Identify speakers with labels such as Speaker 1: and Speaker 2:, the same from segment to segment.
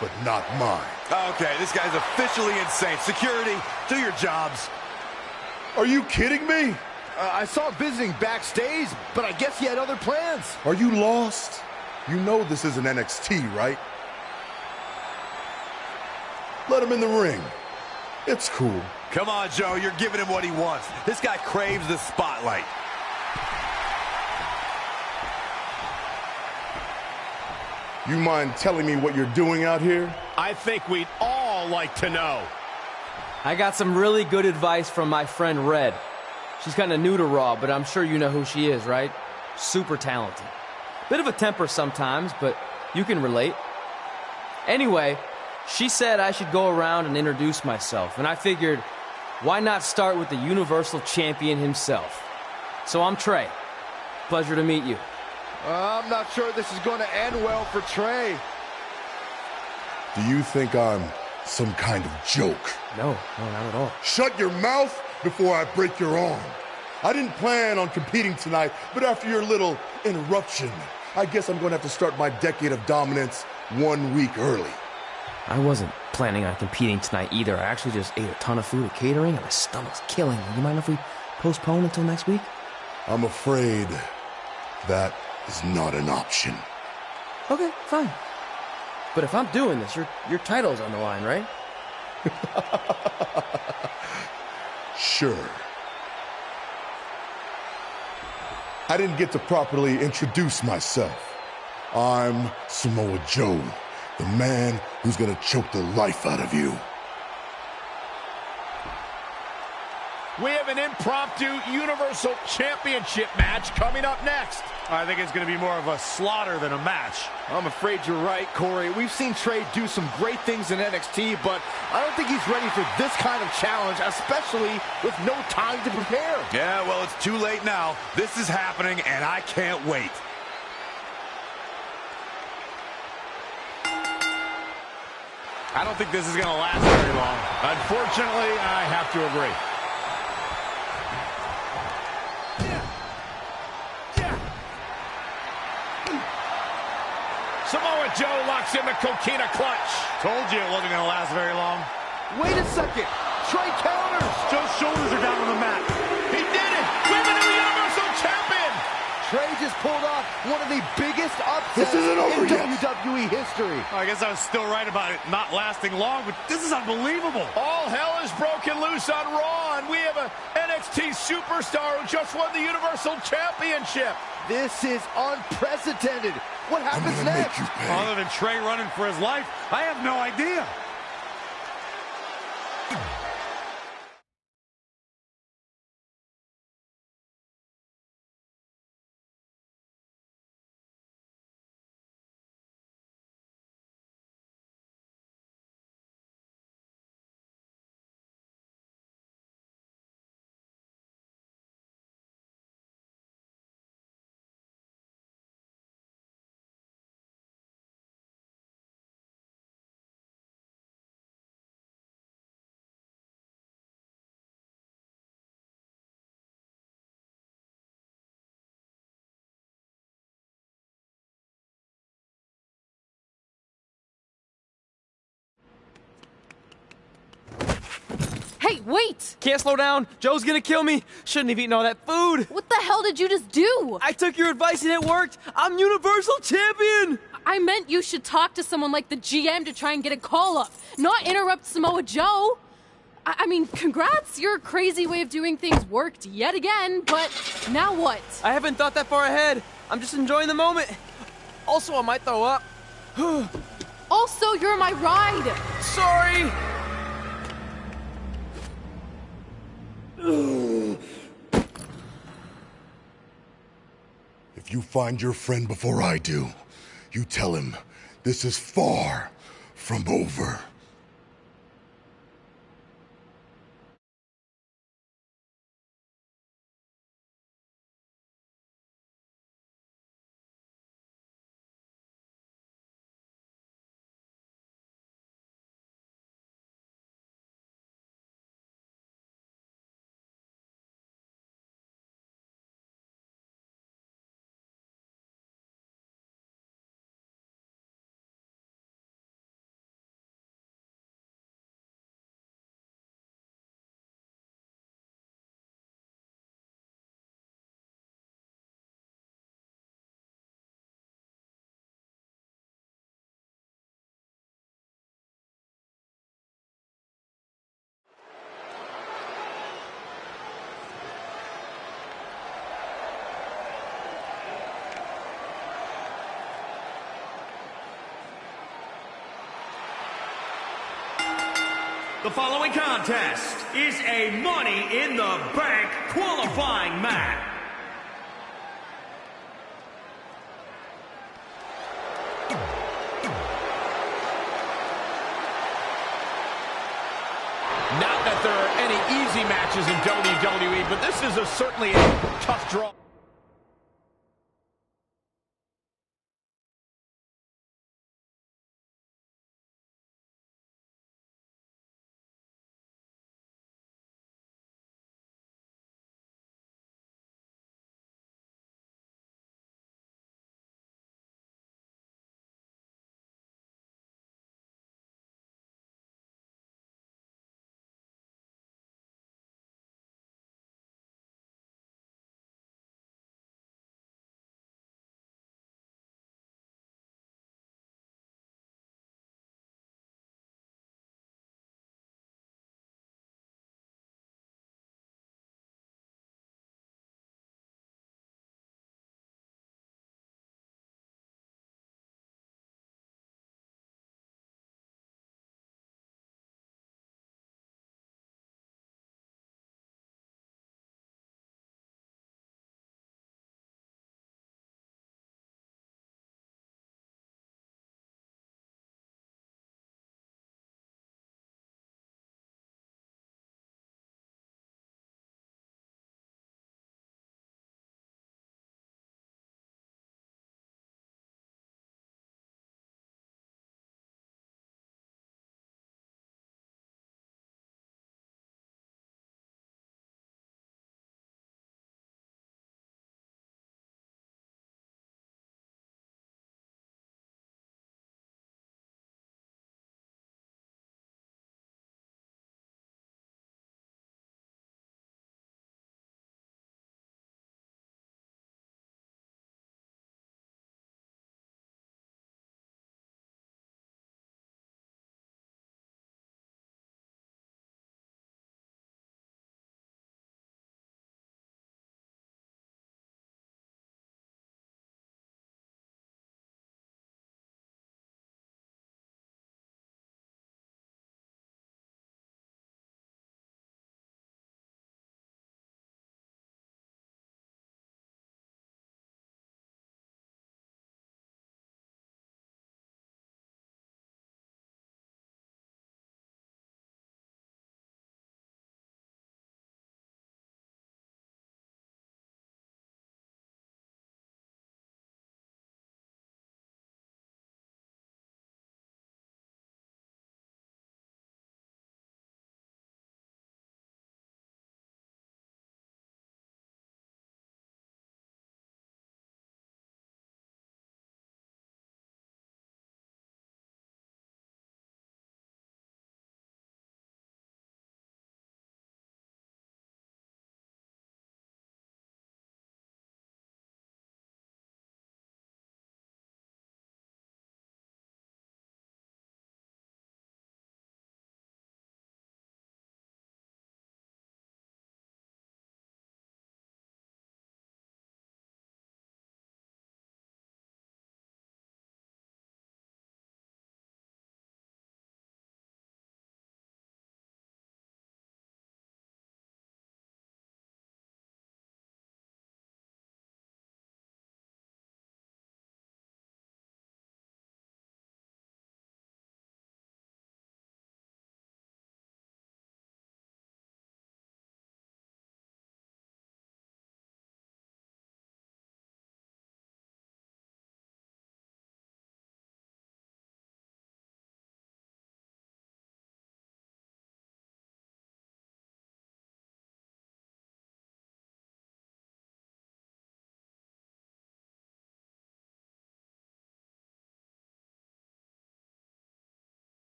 Speaker 1: but not mine.
Speaker 2: Okay, this guy's officially insane. Security, do your jobs.
Speaker 1: Are you kidding me?
Speaker 3: I saw him visiting backstage, but I guess he had other plans.
Speaker 1: Are you lost? You know this isn't NXT, right? Let him in the ring. It's cool.
Speaker 2: Come on, Joe, you're giving him what he wants. This guy craves the spotlight.
Speaker 1: You mind telling me what you're doing out here?
Speaker 3: I think we'd all like to know.
Speaker 4: I got some really good advice from my friend Red. She's kind of new to Raw, but I'm sure you know who she is, right? Super talented. Bit of a temper sometimes, but you can relate. Anyway, she said I should go around and introduce myself, and I figured, why not start with the Universal Champion himself? So I'm Trey. Pleasure to meet you.
Speaker 3: I'm not sure this is going to end well for Trey.
Speaker 1: Do you think I'm some kind of joke?
Speaker 4: No, not at all.
Speaker 1: Shut your mouth before I break your arm. I didn't plan on competing tonight, but after your little interruption, I guess I'm going to have to start my decade of dominance 1 week early.
Speaker 4: I wasn't planning on competing tonight either. I actually just ate a ton of food at catering, and my stomach's killing me. You mind if we postpone until next week?
Speaker 1: I'm afraid that is not an option.
Speaker 4: Okay, fine. But if I'm doing this, your title's on the line, right?
Speaker 1: Sure. I didn't get to properly introduce myself. I'm Samoa Joe, the man who's gonna choke the life out of you.
Speaker 3: We have an impromptu Universal Championship match coming up next.
Speaker 5: I think it's going to be more of a slaughter than a match.
Speaker 3: I'm afraid you're right, Corey. We've seen Trey do some great things in NXT, but I don't think he's ready for this kind of challenge, especially with no time to prepare.
Speaker 2: Yeah, well, it's too late now. This is happening, and I can't wait.
Speaker 5: I don't think this is going to last very long.
Speaker 3: Unfortunately, I have to agree. Samoa Joe locks in the coquina clutch.
Speaker 5: Told you it wasn't going to last very long.
Speaker 3: Wait a second. Trey counters.
Speaker 5: Joe's shoulders are down on the mat.
Speaker 3: He did it. We have a new Universal Champion. Trey just pulled off one of the biggest upsets
Speaker 1: This isn't over
Speaker 3: in
Speaker 1: yet.
Speaker 3: WWE history.
Speaker 5: I guess I was still right about it not lasting long, but this is unbelievable.
Speaker 3: All hell is broken loose on Raw, and we have an NXT superstar who just won the Universal Championship. This is unprecedented. What
Speaker 1: I'm
Speaker 3: happens
Speaker 1: gonna
Speaker 3: next?
Speaker 1: make you pay.
Speaker 5: Other than Trey running for his life, I have no idea.
Speaker 6: Hey, wait!
Speaker 4: Can't slow down. Joe's gonna kill me. Shouldn't have eaten all that food.
Speaker 6: What the hell did you just do?
Speaker 4: I took your advice and it worked. I'm Universal Champion.
Speaker 6: I meant you should talk to someone like the GM to try and get a call up, not interrupt Samoa Joe. I mean, congrats, your crazy way of doing things worked yet again, but now what?
Speaker 4: I haven't thought that far ahead. I'm just enjoying the moment. Also, I might throw up.
Speaker 6: Also, you're my ride.
Speaker 4: Sorry.
Speaker 1: If you find your friend before I do, you tell him this is far from over.
Speaker 7: The following contest is a Money in the Bank qualifying match.
Speaker 3: Not that there are any easy matches in WWE, but this is certainly a tough draw.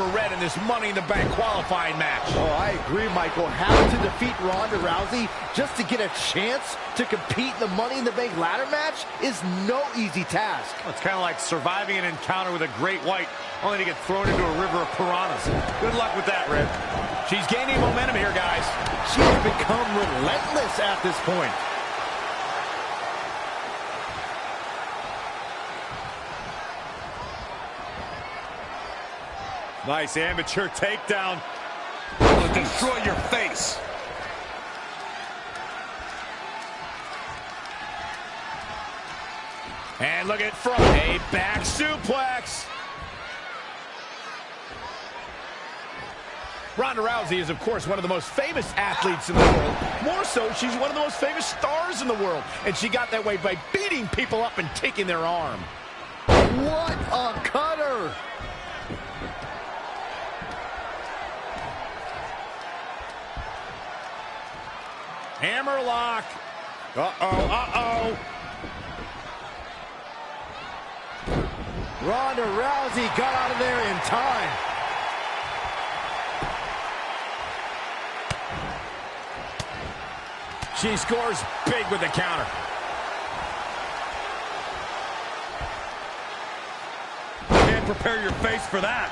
Speaker 3: for Red in this Money in the Bank qualifying match.
Speaker 2: Oh, I agree, Michael. Having to defeat Ronda Rousey just to get a chance to compete in the Money in the Bank ladder match is no easy task.
Speaker 5: Well, it's kind of like surviving an encounter with a great white, only to get thrown into a river of piranhas. Good luck with that, Red.
Speaker 3: She's gaining momentum here, guys.
Speaker 2: She's become relentless at this point.
Speaker 5: Nice amateur takedown. It'll destroy your face.
Speaker 3: And look at from a back suplex. Ronda Rousey is, of course, one of the most famous athletes in the world. More so, she's one of the most famous stars in the world. And she got that way by beating people up and taking their arm.
Speaker 2: What a cutter!
Speaker 3: Hammerlock. Uh-oh.
Speaker 2: Ronda Rousey got out of there in time.
Speaker 3: She scores big with the counter.
Speaker 5: Can't prepare your face for that.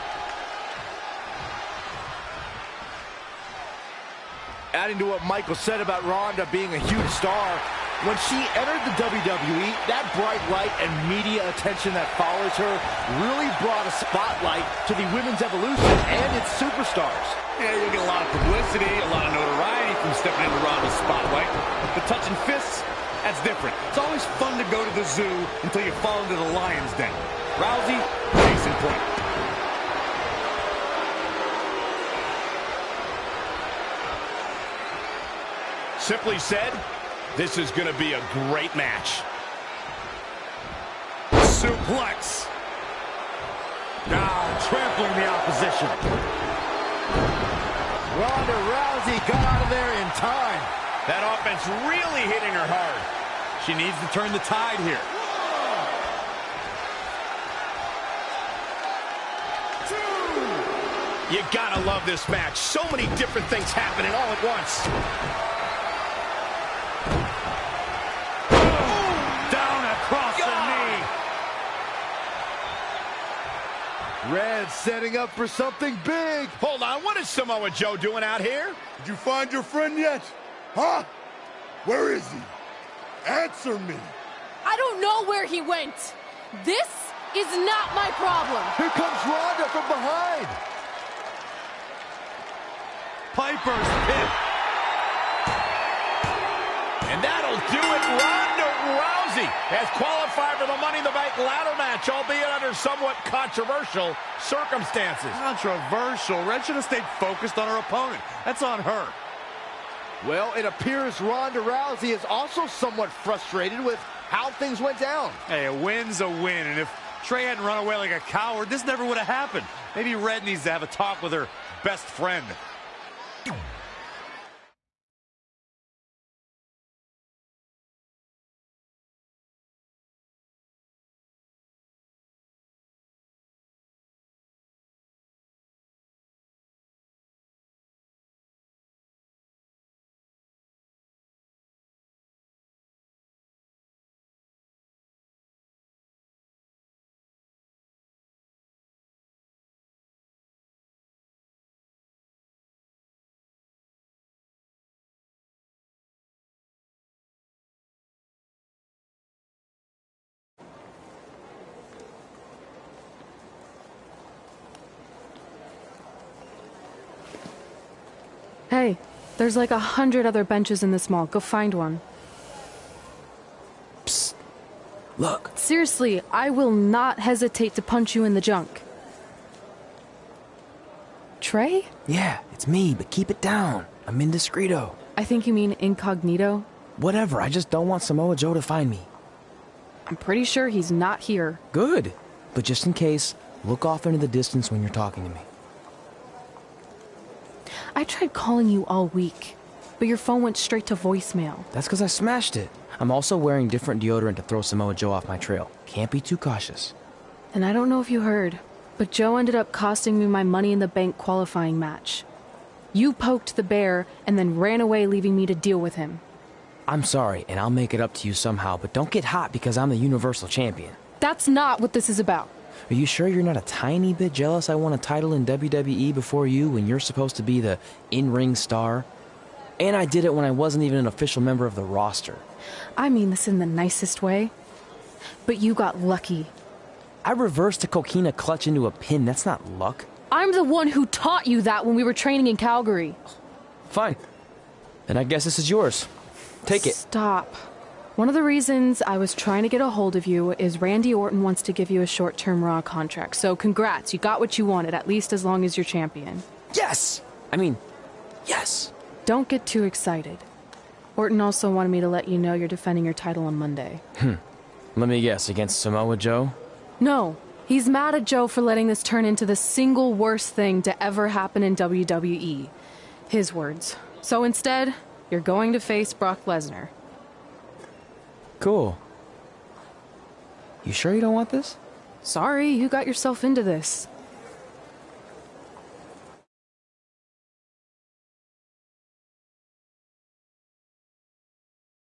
Speaker 2: Adding to what Michael said about Ronda being a huge star, when she entered the WWE, that bright light and media attention that follows her really brought a spotlight to the women's evolution and its superstars.
Speaker 5: Yeah, you'll get a lot of publicity, a lot of notoriety from stepping into Ronda's spotlight. But touching fists, that's different. It's always fun to go to the zoo until you fall into the lion's den. Rousey, case in point.
Speaker 3: Simply said, this is going to be a great match.
Speaker 5: Suplex. Trampling the opposition.
Speaker 2: Ronda Rousey got out of there in time.
Speaker 3: That offense really hitting her hard.
Speaker 5: She needs to turn the tide here.
Speaker 3: 2. You gotta love this match. So many different things happening all at once.
Speaker 5: Down across the knee.
Speaker 2: Red setting up for something big.
Speaker 3: Hold on, what is Samoa Joe doing out here?
Speaker 1: Did you find your friend yet? Huh? Where is he? Answer me.
Speaker 6: I don't know where he went. This is not my problem.
Speaker 2: Here comes Ronda from behind.
Speaker 5: Piper's pit.
Speaker 3: And that'll do it. Ronda Rousey has qualified for the Money in the Bank ladder match, albeit under somewhat controversial circumstances.
Speaker 5: Controversial. Red should have stayed focused on her opponent. That's on her.
Speaker 2: Well, it appears Ronda Rousey is also somewhat frustrated with how things went down.
Speaker 5: Hey, a win's a win, and if Trey hadn't run away like a coward, this never would have happened. Maybe Red needs to have a talk with her best friend.
Speaker 6: Hey, there's like 100 other benches in this mall. Go find one.
Speaker 8: Psst. Look.
Speaker 6: Seriously, I will not hesitate to punch you in the junk. Trey?
Speaker 8: Yeah, it's me, but keep it down. I'm indiscreto.
Speaker 6: I think you mean incognito.
Speaker 8: Whatever, I just don't want Samoa Joe to find me.
Speaker 6: I'm pretty sure he's not here.
Speaker 8: Good. But just in case, look off into the distance when you're talking to me.
Speaker 6: I tried calling you all week, but your phone went straight to voicemail.
Speaker 8: That's because I smashed it. I'm also wearing different deodorant to throw Samoa Joe off my trail. Can't be too cautious.
Speaker 6: And I don't know if you heard, But Joe ended up costing me my Money in the Bank qualifying match. You poked the bear and then ran away, leaving me to deal with him.
Speaker 8: I'm sorry, and I'll make it up to you somehow, but don't get hot because I'm the Universal Champion.
Speaker 6: That's not what this is about.
Speaker 8: Are you sure you're not a tiny bit jealous I won a title in WWE before you when you're supposed to be the in-ring star? And I did it when I wasn't even an official member of the roster.
Speaker 6: I mean this in the nicest way. But you got lucky.
Speaker 8: I reversed a coquina clutch into a pin. That's not luck.
Speaker 6: I'm the one who taught you that when we were training in Calgary.
Speaker 8: Fine. Then I guess this is yours. Take it.
Speaker 6: Stop. One of the reasons I was trying to get a hold of you is Randy Orton wants to give you a short-term Raw contract. So congrats, you got what you wanted, at least as long as you're champion.
Speaker 8: Yes! I mean, yes.
Speaker 6: Don't get too excited. Orton also wanted me to let you know you're defending your title on Monday.
Speaker 8: Let me guess, against Samoa Joe?
Speaker 6: No. He's mad at Joe for letting this turn into the single worst thing to ever happen in WWE. His words. So instead, you're going to face Brock Lesnar.
Speaker 8: Cool. You sure you don't want this?
Speaker 6: Sorry, you got yourself into this.